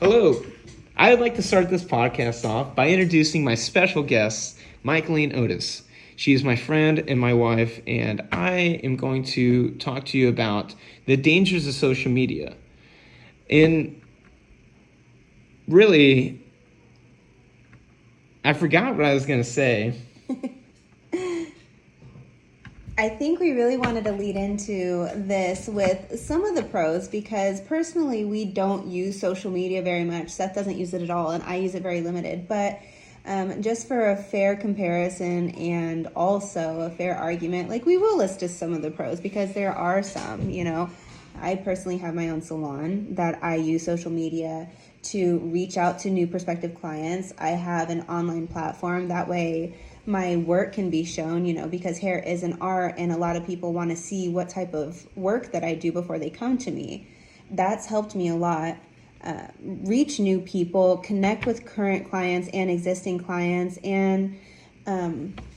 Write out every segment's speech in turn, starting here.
Hello. I would like to start this podcast off by introducing my special guest, Michaeline Otis. She is my friend and my wife, and I am going to talk to you about the dangers of social media. And really, I forgot what I was going to say. I think we really wanted to lead into this with some of the pros because personally we don't use social media very much. Seth doesn't use it at all, and I use it very limited. But just for a fair comparison and also a fair argument, like we will list just some of the pros because there are some. I personally have my own salon that I use social media to reach out to new prospective clients. I have an online platform that way my work can be shown, because hair is an art and a lot of people want to see what type of work that I do before they come to me. That's helped me a lot. Reach new people, connect with current clients and existing clients. And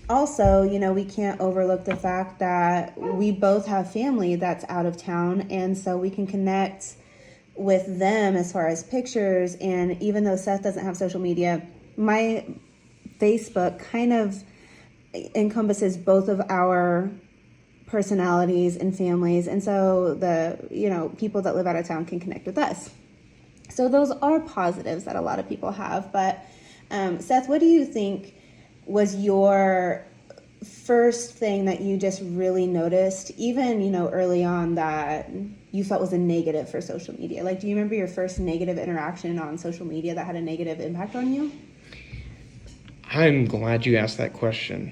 also, we can't overlook the fact that we both have family that's out of town. And so we can connect with them as far as pictures. And even though Seth doesn't have social media, my Facebook kind of encompasses both of our personalities and families. And so the, people that live out of town can connect with us. So those are positives that a lot of people have. But Seth, what do you think was your first thing that you just really noticed, even, early on that you felt was a negative for social media? Like, do you remember your first negative interaction on social media that had a negative impact on you? I'm glad you asked that question.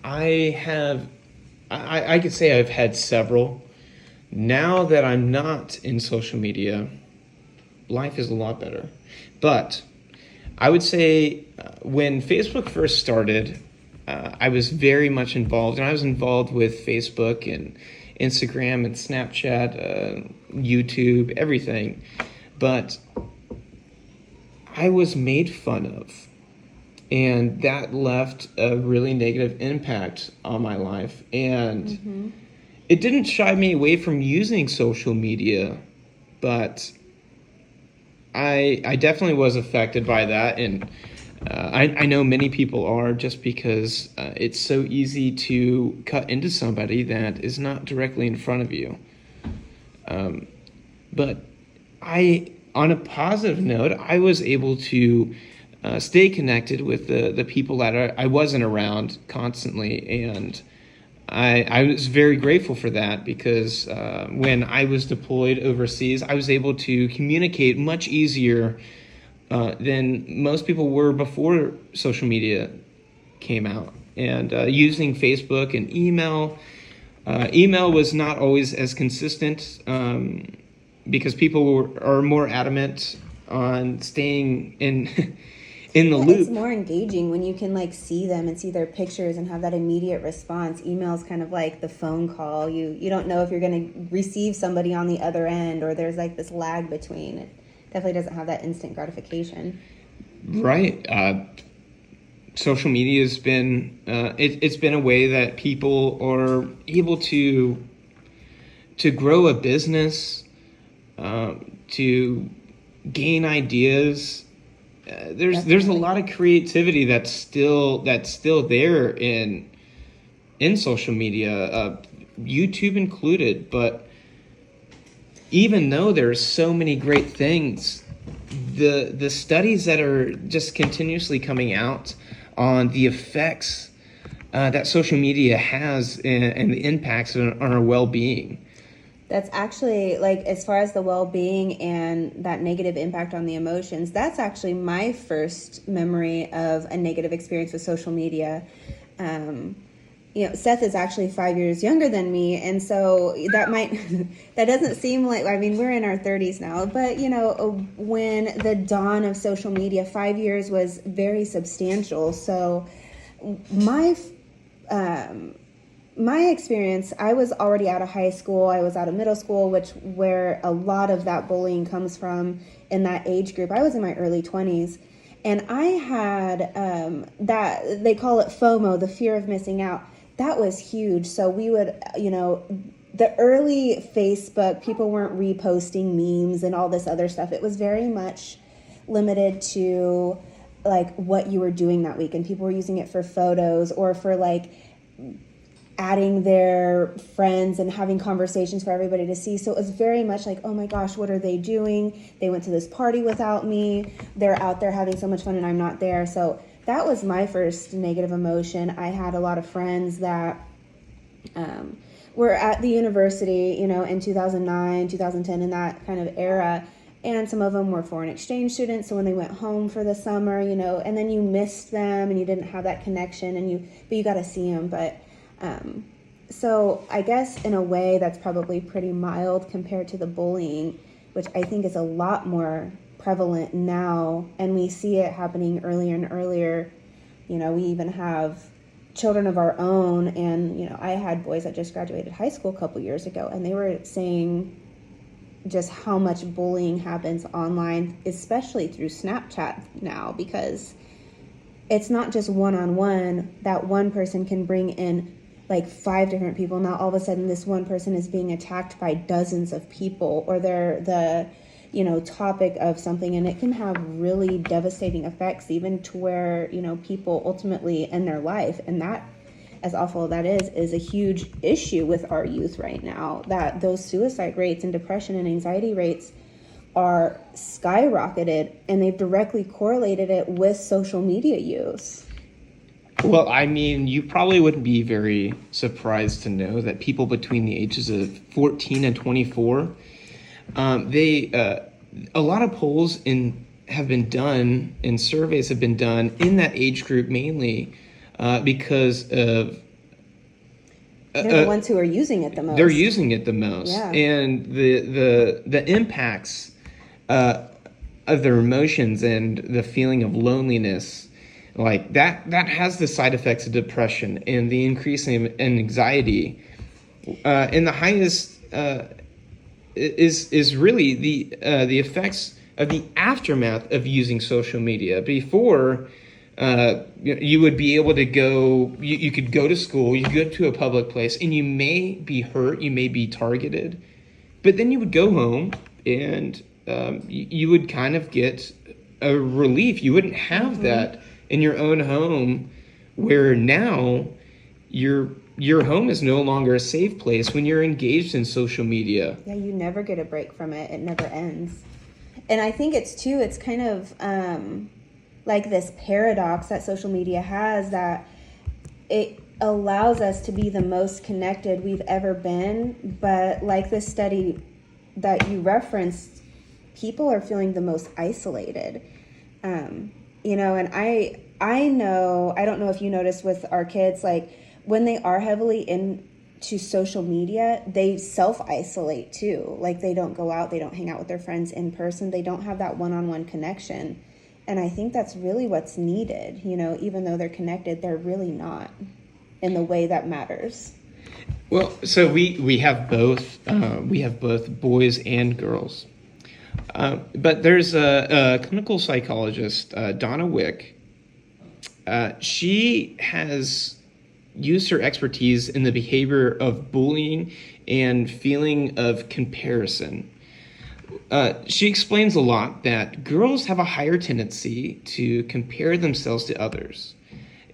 I could say I've had several. Now that I'm not in social media, life is a lot better. But I would say when Facebook first started, I was very much involved. And I was involved with Facebook and Instagram and Snapchat, YouTube, everything. But I was made fun of. And that left a really negative impact on my life. And It didn't shy me away from using social media, but I definitely was affected by that. And I know many people are, just because it's so easy to cut into somebody that is not directly in front of you. But on a positive note, I was able to stay connected with the people that I wasn't around constantly, and I was very grateful for that because when I was deployed overseas, I was able to communicate much easier than most people were before social media came out. And using Facebook and email was not always as consistent because people are more adamant on staying in the loop. It's more engaging when you can see them and see their pictures and have that immediate response. Email is kind of like the phone call. You don't know if you're going to receive somebody on the other end, or there's this lag between. It definitely doesn't have that instant gratification. Right. Social media has been it's been a way that people are able to grow a business, to gain ideas. There's a lot of creativity that's still there in social media, YouTube included. But even though there's so many great things, the studies that are just continuously coming out on the effects that social media has and the impacts on our well-being. That's actually, as far as the well-being and that negative impact on the emotions, that's actually my first memory of a negative experience with social media. Seth is actually 5 years younger than me, and so that doesn't seem like, we're in our 30s now, but, when the dawn of social media, 5 years was very substantial. So my experience, I was already out of high school. I was out of middle school, where a lot of that bullying comes from in that age group. I was in my early 20s, and I had that, they call it FOMO, the fear of missing out. That was huge. So we would, the early Facebook, people weren't reposting memes and all this other stuff. It was very much limited to like what you were doing that week, and people were using it for photos or for like adding their friends and having conversations for everybody to see. So it was very much like, oh my gosh, what are they doing? They went to this party without me. They're out there having so much fun and I'm not there. So that was my first negative emotion. I had a lot of friends that were at the university, you know, in 2009, 2010, in that kind of era. And some of them were foreign exchange students. So when they went home for the summer, you know, and then you missed them and you didn't have that connection but you got to see them. But so I guess in a way that's probably pretty mild compared to the bullying, which I think is a lot more prevalent now. And we see it happening earlier and earlier. You know, we even have children of our own. And, you know, I had boys that just graduated high school a couple years ago, and they were saying just how much bullying happens online, especially through Snapchat now, because it's not just one-on-one. That one person can bring in like 5 different people. Now all of a sudden this one person is being attacked by dozens of people, or they're the, you know, topic of something, and it can have really devastating effects, even to where, you know, people ultimately end their life. And that, as awful as that is a huge issue with our youth right now, that those suicide rates and depression and anxiety rates are skyrocketed, and they've directly correlated it with social media use. Well, I mean, you probably wouldn't be very surprised to know that people between the ages of 14 and 24, a lot of polls have been done, and surveys have been done in that age group mainly because of they're the ones who are using it the most. They're using it the most, yeah. And the impacts of their emotions and the feeling of loneliness, like that has the side effects of depression and the increase in anxiety, and the highest is really the effects of the aftermath of using social media. Before, you would be able to go, you could go to school, you could go to a public place, and you may be hurt, you may be targeted, but then you would go home and you would kind of get a relief. You wouldn't have that in your own home, where now your home is no longer a safe place when you're engaged in social media. Yeah, you never get a break from it. It never ends. And I think it's kind of like this paradox that social media has, that it allows us to be the most connected we've ever been. But like this study that you referenced, people are feeling the most isolated. You know, and I know, I don't know if you noticed with our kids, like when they are heavily into social media, they self-isolate too. Like they don't go out, they don't hang out with their friends in person, they don't have that one-on-one connection. And I think that's really what's needed. You know, even though they're connected, they're really not in the way that matters. Well, so we have both boys and girls. But there's a clinical psychologist, Donna Wick. She has used her expertise in the behavior of bullying and feeling of comparison. She explains a lot that girls have a higher tendency to compare themselves to others.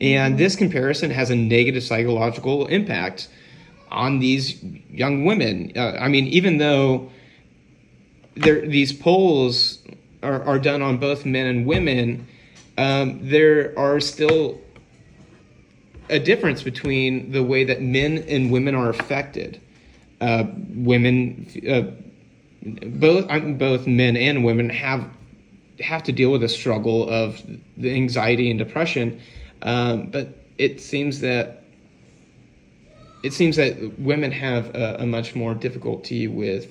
And this comparison has a negative psychological impact on these young women. I mean, even though these polls are done on both men and women, there are still a difference between the way that men and women are affected. Both men and women have to deal with the struggle of the anxiety and depression, but it seems that women have a much more difficulty with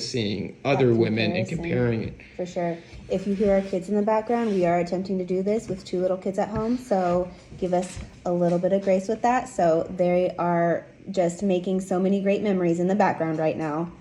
seeing other women and comparing it. For sure. If you hear our kids in the background, we are attempting to do this with 2 little kids at home, so give us a little bit of grace with that. So they are just making so many great memories in the background right now.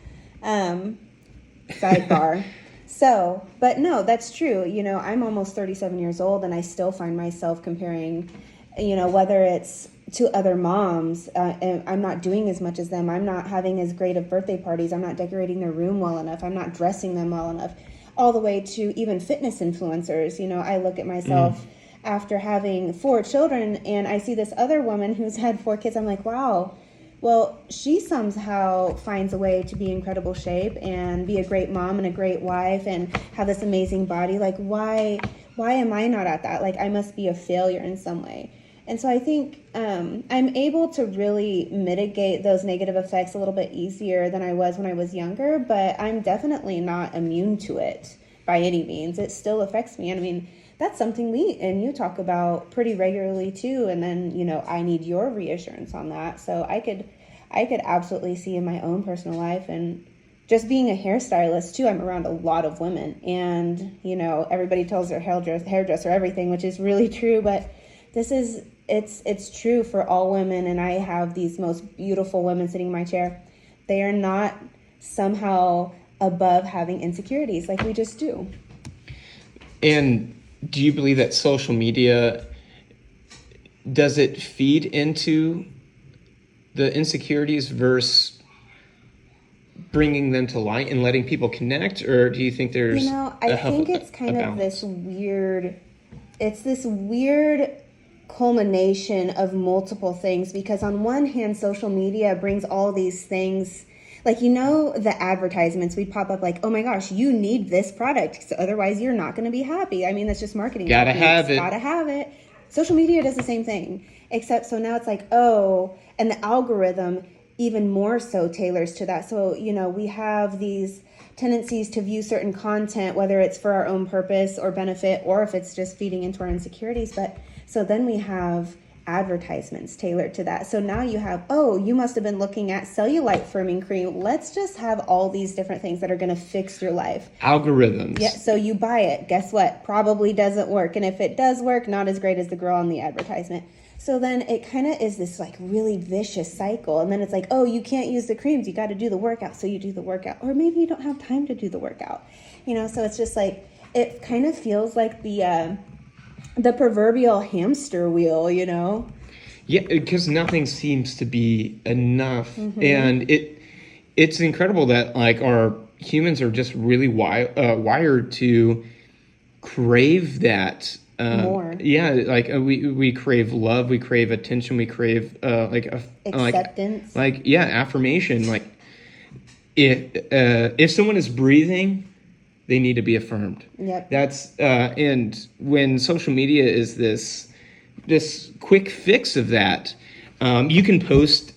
Sidebar. So, but no, that's true. You know, I'm almost 37 years old, and I still find myself comparing, you know, whether it's to other moms, and I'm not doing as much as them. I'm not having as great of birthday parties. I'm not decorating their room well enough. I'm not dressing them well enough. all the way to even fitness influencers. You know, I look at myself after having 4 children, and I see this other woman who's had 4 kids. I'm like, wow, well, she somehow finds a way to be in incredible shape and be a great mom and a great wife and have this amazing body. Like, why am I not at that? Like, I must be a failure in some way. And so I think I'm able to really mitigate those negative effects a little bit easier than I was when I was younger, but I'm definitely not immune to it by any means. It still affects me. And I mean, that's something we and you talk about pretty regularly too. And then, you know, I need your reassurance on that. So I could absolutely see in my own personal life, and just being a hairstylist too, I'm around a lot of women, and, you know, everybody tells their hairdresser everything, which is really true, but it's true for all women. And I have these most beautiful women sitting in my chair. They are not somehow above having insecurities, like we just do. And do you believe that social media, does it feed into the insecurities versus bringing them to light and letting people connect? Or do you think there's, you know, I think it's kind of this weird culmination of multiple things, because on one hand, social media brings all these things, like, you know, the advertisements, we pop up like, oh my gosh, you need this product, so otherwise you're not going to be happy. I mean, that's just marketing. Gotta have it. Social media does the same thing, except so now it's like, oh, and the algorithm even more so tailors to that. So, you know, we have these tendencies to view certain content, whether it's for our own purpose or benefit, or if it's just feeding into our insecurities. But so then we have advertisements tailored to that. So now you have, oh, you must have been looking at cellulite firming cream. Let's just have all these different things that are going to fix your life. Algorithms. Yeah. So you buy it. Guess what? Probably doesn't work. And if it does work, not as great as the girl on the advertisement. So then it kind of is this like really vicious cycle. And then it's like, oh, you can't use the creams. You got to do the workout. So you do the workout. Or maybe you don't have time to do the workout. You know, so it's just like, it kind of feels like the proverbial hamster wheel, you know? Yeah, because nothing seems to be enough. And it's incredible that, like, our humans are just really wired to crave that. More. Yeah, like we crave love, we crave attention, we crave acceptance. Affirmation. Like, if someone is breathing, they need to be affirmed. Yep. That's and when social media is this quick fix of that, you can post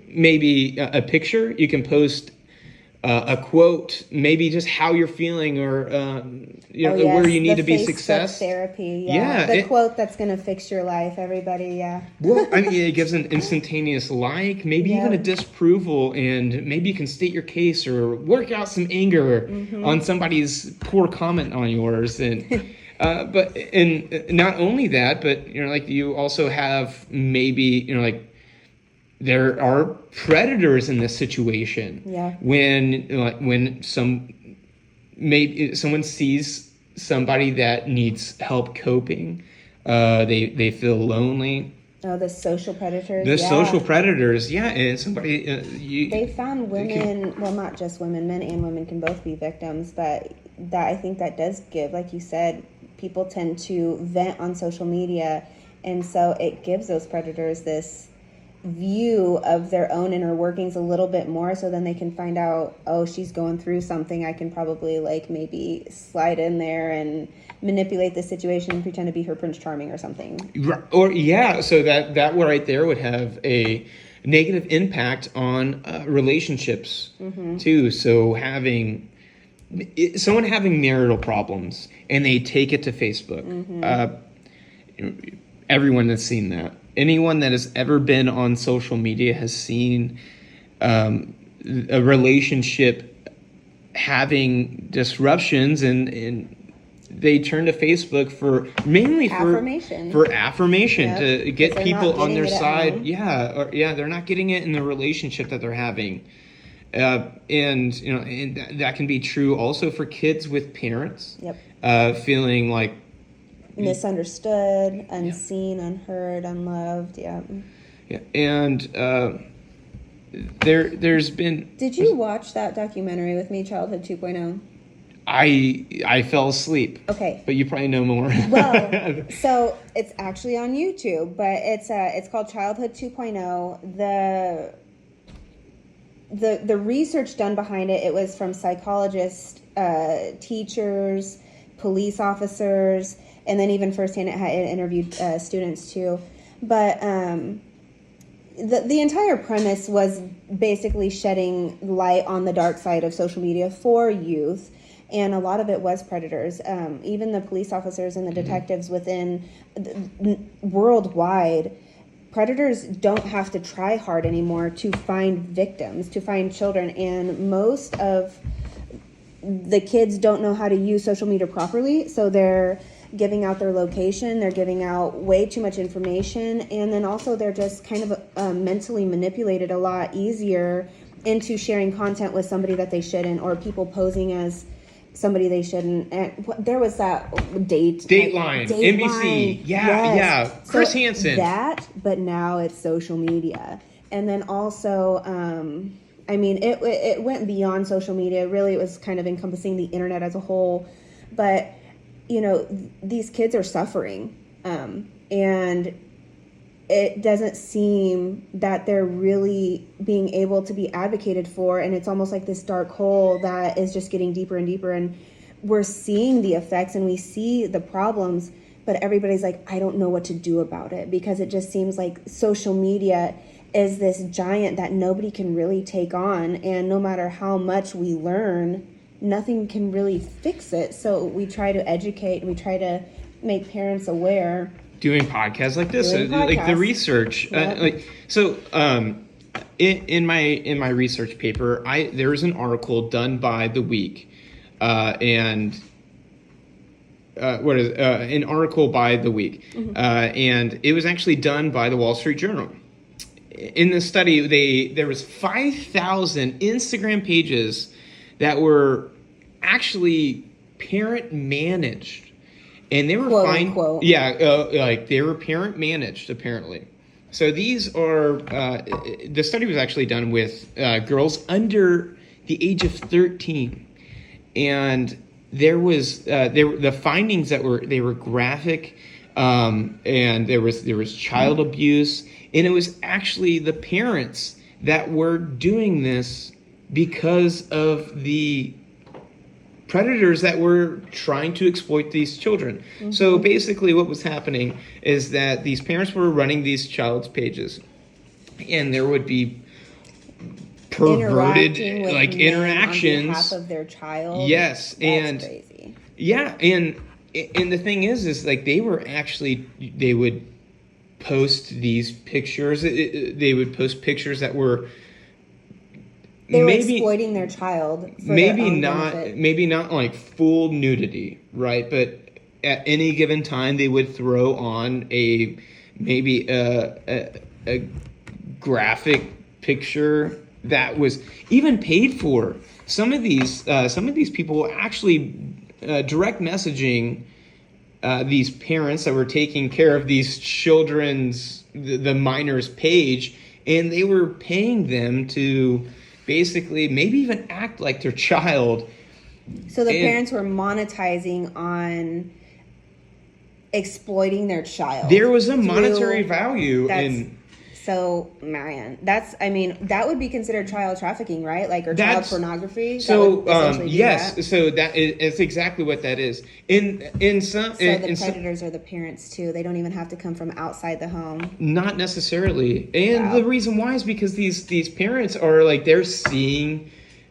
maybe a picture, you can post a quote, maybe just how you're feeling, or where you need to be success. Therapy, the quote that's going to fix your life. Everybody, Well, I mean, it gives an instantaneous like, maybe even a disapproval, and maybe you can state your case or work out some anger on somebody's poor comment on yours, and but not only that, but you also have maybe there are predators in this situation. Yeah. When someone sees somebody that needs help coping, they feel lonely. Oh, the social predators. The social predators, and somebody they found women. Well, not just women, men and women can both be victims. But I think that does give, like you said, people tend to vent on social media, and so it gives those predators this view of their own inner workings a little bit more, so then they can find out, oh, she's going through something, I can probably maybe slide in there and manipulate the situation and pretend to be her Prince Charming or something. So that right there would have a negative impact on relationships too. So someone having marital problems and they take it to Facebook, everyone has seen that. Anyone that has ever been on social media has seen a relationship having disruptions, and they turn to Facebook mainly for affirmation to get people on their side. They're not getting it in the relationship that they're having, and that can be true also for kids with parents. Feeling like misunderstood, unseen, unheard, unloved. And there's been. Did you watch that documentary with me, Childhood 2.0? I fell asleep. Okay. But you probably know more. Well, so it's actually on YouTube, but it's called Childhood 2.0. The research done behind it, it was from psychologists, teachers, police officers, and then even firsthand it interviewed students too. But the entire premise was basically shedding light on the dark side of social media for youth. And a lot of it was predators. Even the police officers and the detectives within worldwide, predators don't have to try hard anymore to find victims, to find children. And most of the kids don't know how to use social media properly. So they're giving out their location, they're giving out way too much information. And then also they're just kind of mentally manipulated a lot easier into sharing content with somebody that they shouldn't, or people posing as somebody they shouldn't. And there was that Dateline, NBC. Yeah, yes. yeah. Chris So Hansen. That, but now it's social media. And then also, I mean, it went beyond social media. Really, it was kind of encompassing the internet as a whole. But, you know, these kids are suffering. And it doesn't seem that they're really being able to be advocated for, and it's almost like this dark hole that is just getting deeper and deeper, and we're seeing the effects and we see the problems, but everybody's like, I don't know what to do about it, because it just seems like social media is this giant that nobody can really take on, and no matter how much we learn, nothing can really fix it. So we try to educate, we try to make parents aware. Doing podcasts like this, like the research, Yep. in my research paper, there was an article done by The Week, an article by The Week, and it was actually done by the Wall Street Journal. In the study, there was 5,000 Instagram pages that were actually parent managed. And they were Quote, fine. unquote. Yeah, like they were parent managed, apparently. So these are the study was actually done with girls under the age of 13, and there was the findings that were graphic, and there was child abuse, and it was actually the parents that were doing this because of the predators that were trying to exploit these children. Mm-hmm. So basically what was happening is that these parents were running these child's pages, and there would be perverted interactions on behalf of their child. Yes. That's crazy. Yeah, and the thing is like they would post these pictures. They would post pictures that were they were exploiting their child for their own benefit. Maybe not like full nudity, right? But at any given time, they would throw on a graphic picture that was even paid for. Some of these people were actually direct messaging these parents that were taking care of these children's the minors' page, and they were paying them to basically maybe even act like their child. So the parents were monetizing on exploiting their child. There was a monetary value in. So, man, that would be considered child trafficking, right? Like, or child pornography. So, yes. So it's exactly what that is. The predators are the parents too. They don't even have to come from outside the home. Not necessarily. And the reason why is because these parents are like, they're seeing,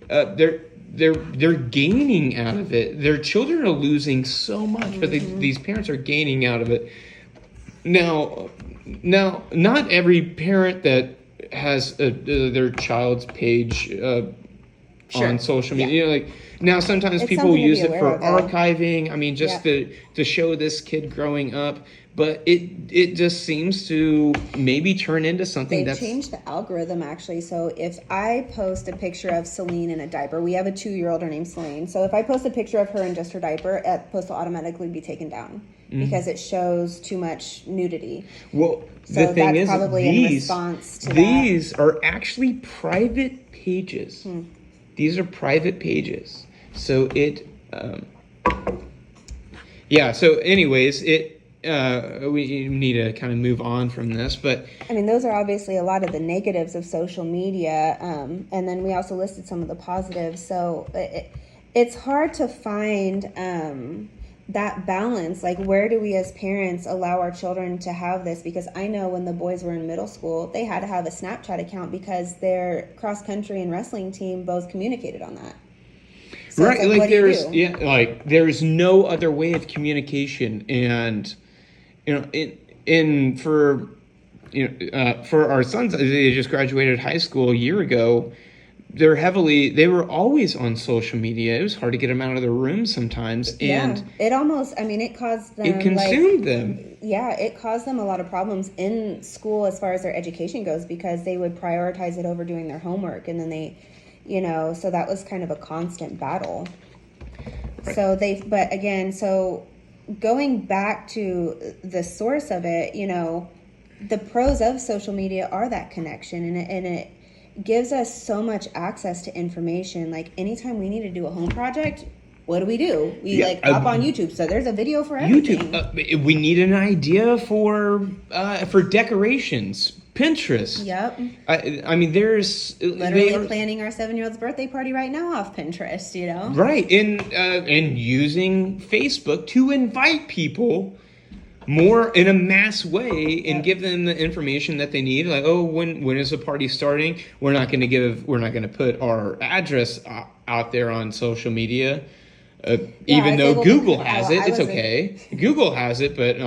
they're gaining out of it. Their children are losing so much, but these parents are gaining out of it. Now, not every parent that has their child's page on social media, like now sometimes people use it for archiving. I mean, just to show this kid growing up. But it just seems to maybe turn into something They've changed the algorithm, actually. So if I post a picture of Celine in a diaper, we have a 2-year-old, her name's Celine. So if I post a picture of her in just her diaper, that post will automatically be taken down because it shows too much nudity. Well, so the thing that's is, probably in response to these are actually private pages. These are private pages. So it Yeah. So, anyways, we need to kind of move on from this, but I mean, those are obviously a lot of the negatives of social media, and then we also listed some of the positives. So it's hard to find that balance. Like, where do we as parents allow our children to have this? Because I know when the boys were in middle school, they had to have a Snapchat account because their cross country and wrestling team both communicated on that. So right, like, like what do you do? like there's no other way of communication, and in for for our sons, they just graduated high school a year ago. They were always on social media. It was hard to get them out of their room sometimes, and It almost, I mean, it caused them it consumed them. Yeah, it caused them a lot of problems in school as far as their education goes, because they would prioritize it over doing their homework, and then they, so that was kind of a constant battle. Right. But again, so going back to the source of it, the pros of social media are that connection, and it gives us so much access to information. Like, anytime we need to do a home project, what do? We hop on YouTube. So there's a video for everything. YouTube. We need an idea for decorations. Pinterest. Yep. I mean, there's literally planning our 7-year-old's birthday party right now off Pinterest. Right, and using Facebook to invite people more in a mass way and give them the information that they need. Like, oh, when is the party starting? We're not going to put our address out there on social media, even though Google has it. It's okay. Google has it, but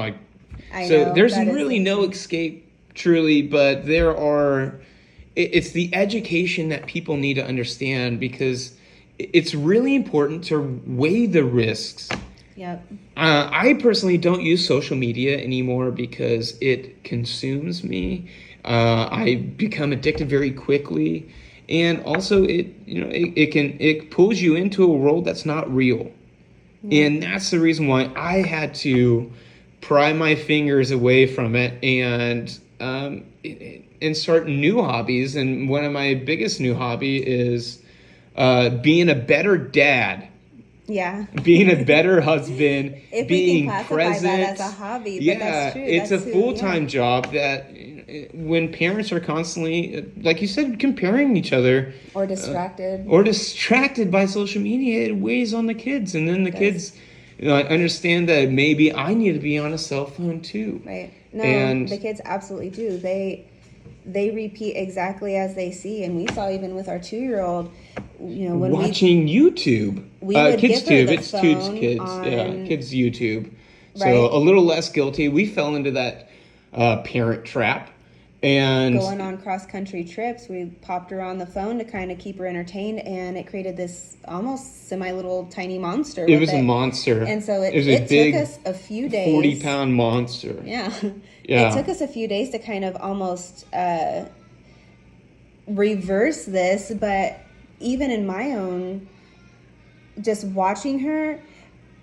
there's really no escape, truly. But it's the education that people need to understand, because it's really important to weigh the risks. Yep. I personally don't use social media anymore because it consumes me. I become addicted very quickly, and also it pulls you into a world that's not real, and that's the reason why I had to pry my fingers away from it and start new hobbies. And one of my biggest new hobby is being a better dad. Yeah. Being a better husband, if being we can classify present. that as a hobby, but that's true. It's a full-time job that when parents are constantly, like you said, comparing each other. Or distracted. Or distracted by social media, it weighs on the kids. And then the kids understand that maybe I need to be on a cell phone too. Right. No, the kids absolutely do. They repeat exactly as they see, and we saw even with our 2-year-old, when watching YouTube, we would kids give her tube, the it's phone kids, on, kids YouTube. So right? A little less guilty. We fell into that parent trap, and going on cross country trips, we popped her on the phone to kind of keep her entertained, and it created this almost little tiny monster. It was a monster, and so it big, took us a few days. 40-pound monster. Yeah. It took us a few days to kind of almost reverse this, but even in my own, just watching her,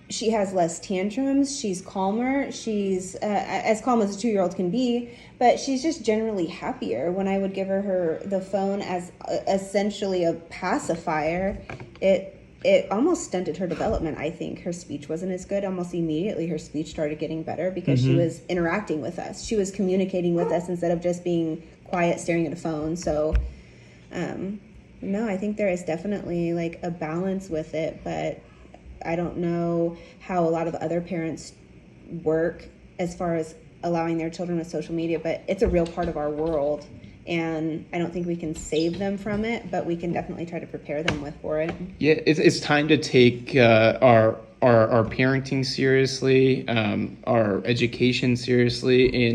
she has less tantrums, she's calmer, she's as calm as a 2-year-old can be, but she's just generally happier. When I would give her the phone as essentially a pacifier, it almost stunted her development. I think her speech wasn't as good. Almost immediately her speech started getting better because she was interacting with us. She was communicating with us instead of just being quiet staring at a phone. So no, I think there is definitely like a balance with it, but I don't know how a lot of other parents work as far as allowing their children with social media, but it's a real part of our world, and I don't think we can save them from it, but we can definitely try to prepare them for it. Yeah, it's time to take our parenting seriously, our education seriously,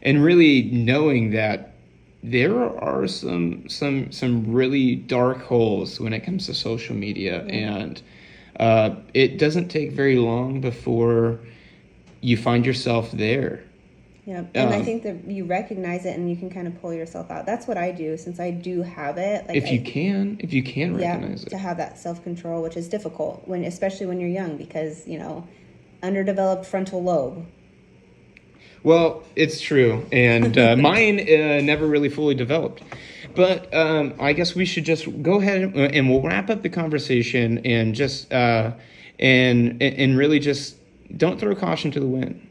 and really knowing that there are some really dark holes when it comes to social media, and it doesn't take very long before you find yourself there. Yeah, and I think that you recognize it and you can kind of pull yourself out. That's what I do, since I do have it. Like, if you can recognize it, to have that self-control, which is difficult especially when you're young, because underdeveloped frontal lobe. Well, it's true, and mine never really fully developed. But I guess we should just go ahead and we'll wrap up the conversation and just and really just don't throw caution to the wind.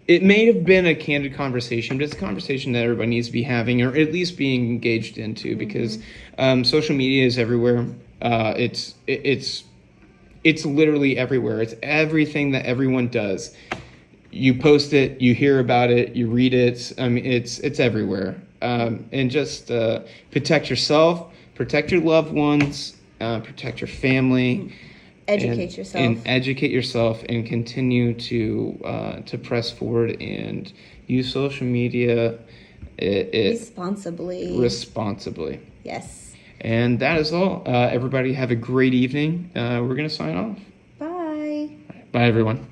It may have been a candid conversation, but it's a conversation that everybody needs to be having, or at least being engaged into, because social media is everywhere. It's literally everywhere. It's everything that everyone does. You post it, you hear about it, you read it. I mean, it's everywhere. And just protect yourself, protect your loved ones, protect your family. Educate yourself. And educate yourself, and continue to press forward and use social media responsibly. Yes. And that is all. Everybody have a great evening. We're going to sign off. Bye. Bye, everyone.